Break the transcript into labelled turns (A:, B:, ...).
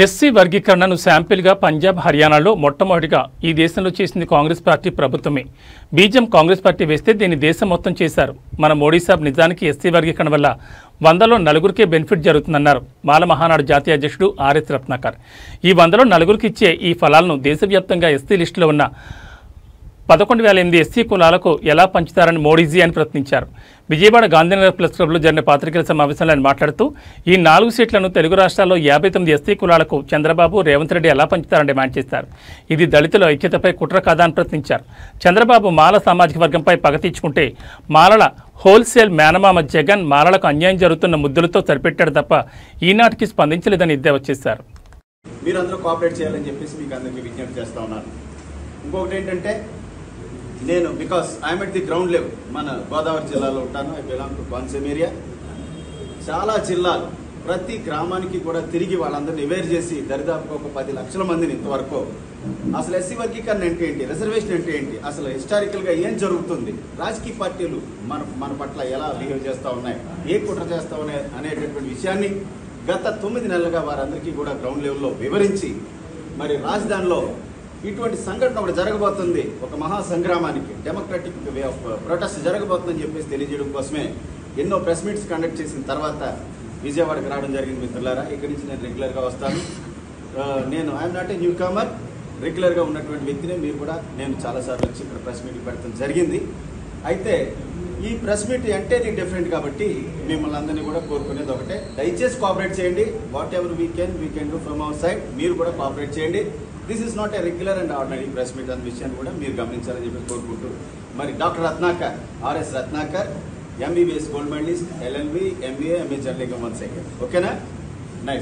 A: SC వర్గీకరణను శాంపిల్గా పంజాబ్, హర్యానాలో మొట్టమొదటిగా ఈ దేశంలో చేసింది కాంగ్రెస్ పార్టీ ప్రభుత్వమే. బీజం కాంగ్రెస్ పార్టీ వేస్తే దీన్ని దేశం మొత్తం చేశారు. మన మోడీ సాబ్ నిజానికి ఎస్సీ వర్గీకరణ వల్ల 100లో 4గురికే బెనిఫిట్ జరుగుతుందన్నారు మాల మహానాడు జాతీయ అధ్యక్షుడు ఆర్ఎస్ రత్నాకర్. ఈ 100లో 4గురికి ఇచ్చే ఈ ఫలాలను దేశవ్యాప్తంగా ఎస్సీ లిస్టులో ఉన్న 11,008 ఎస్సీ కులాలకు ఎలా పంచుతారని మోడీజీ అని ప్రశ్నించారు. విజయవాడ గాంధీనగర్ ప్రెస్ క్లబ్లో జరిగిన పాత్రికేయుల సమావేశంలో ఆయన మాట్లాడుతూ ఈ 4 సీట్లను తెలుగు రాష్ట్రాల్లో 59 ఎస్సీ కులాలకు చంద్రబాబు, రేవంత్ రెడ్డి ఎలా పంచుతారని డిమాండ్ చేశారు. ఇది దళితుల ఐక్యతపై కుట్ర కాదా అని ప్రశ్నించారు. చంద్రబాబు మాల సామాజిక వర్గంపై పగ తీర్చుకుంటే మాలల హోల్సేల్ మేనమామ జగన్ మాలలకు అన్యాయం జరుగుతున్న ముద్దులతో సరిపెట్టాడు తప్ప ఈనాటికి స్పందించలేదని ఎద్దేవా చేశారు.
B: మీరందరూ కోఆపరేట్ చేయాలని చెప్పేసి మీకు అందరికీ విజ్ఞప్తి చేస్తా ఉన్నాను. ఇంకొకటి ఏంటంటే నేను because I'm at the ground level, మన గోదావరి జిల్లాలో ఉంటాను. I belong to Konaseema area. చాలా జిల్లాలు ప్రతి గ్రామానికి కూడా తిరిగి వాళ్ళందరినీ అవేర్ చేసి దరిదాపుగా ఒక 10 లక్షల మందిని ఇంతవరకు అసలు ఎస్సీ వర్గీకరణ అంటే ఏంటి, రిజర్వేషన్ అంటే ఏంటి, అసలు హిస్టారికల్గా ఏం జరుగుతుంది, రాజకీయ పార్టీలు మన పట్ల ఎలా బిహేవ్ చేస్తూ ఉన్నాయి, ఏ కుట్ర చేస్తూ ఉన్నాయి అనేటటువంటి విషయాన్ని గత 9 నెలలుగా వారందరికీ కూడా గ్రౌండ్ లెవెల్లో వివరించి మరి రాజధానిలో ఇటువంటి సంఘటన ఒకటి జరగబోతుంది, ఒక మహా సంగ్రామానికి డెమోక్రటిక్ వే ఆఫ్ ప్రొటెస్ట్ జరగబోతుందని చెప్పేసి తెలియజేయడం కోసమే ఎన్నో ప్రెస్ మీట్స్ కండక్ట్ చేసిన తర్వాత విజయవాడకి రావడం జరిగింది. మిత్రులారా, ఇక్కడి నుంచి నేను రెగ్యులర్గా వస్తాను. నేను I'm not a newcomer, రెగ్యులర్గా ఉన్నటువంటి వ్యక్తినే. మీరు కూడా నేను చాలాసార్లు వచ్చి ఇక్కడ ప్రెస్ మీట్ పెడతాం జరిగింది. అయితే ఈ ప్రెస్ మీట్ అంటే డిఫరెంట్ కాబట్టి మిమ్మల్ని అందరినీ కూడా కోరుకునేది ఒకటే, దయచేసి కోఆపరేట్ చేయండి. Whatever we can do from our side. మీరు కూడా కోఆపరేట్ చేయండి. This is not a regular and ordinary press meet అనే విషయాన్ని కూడా మీరు గమనించాలని చెప్పి కోరుకుంటూ మరి doctor Ratnakar, RS Ratnakar, MBBS gold medalist, LLB, MBA, MA journalism 1 second. ఓకేనా? నైస్.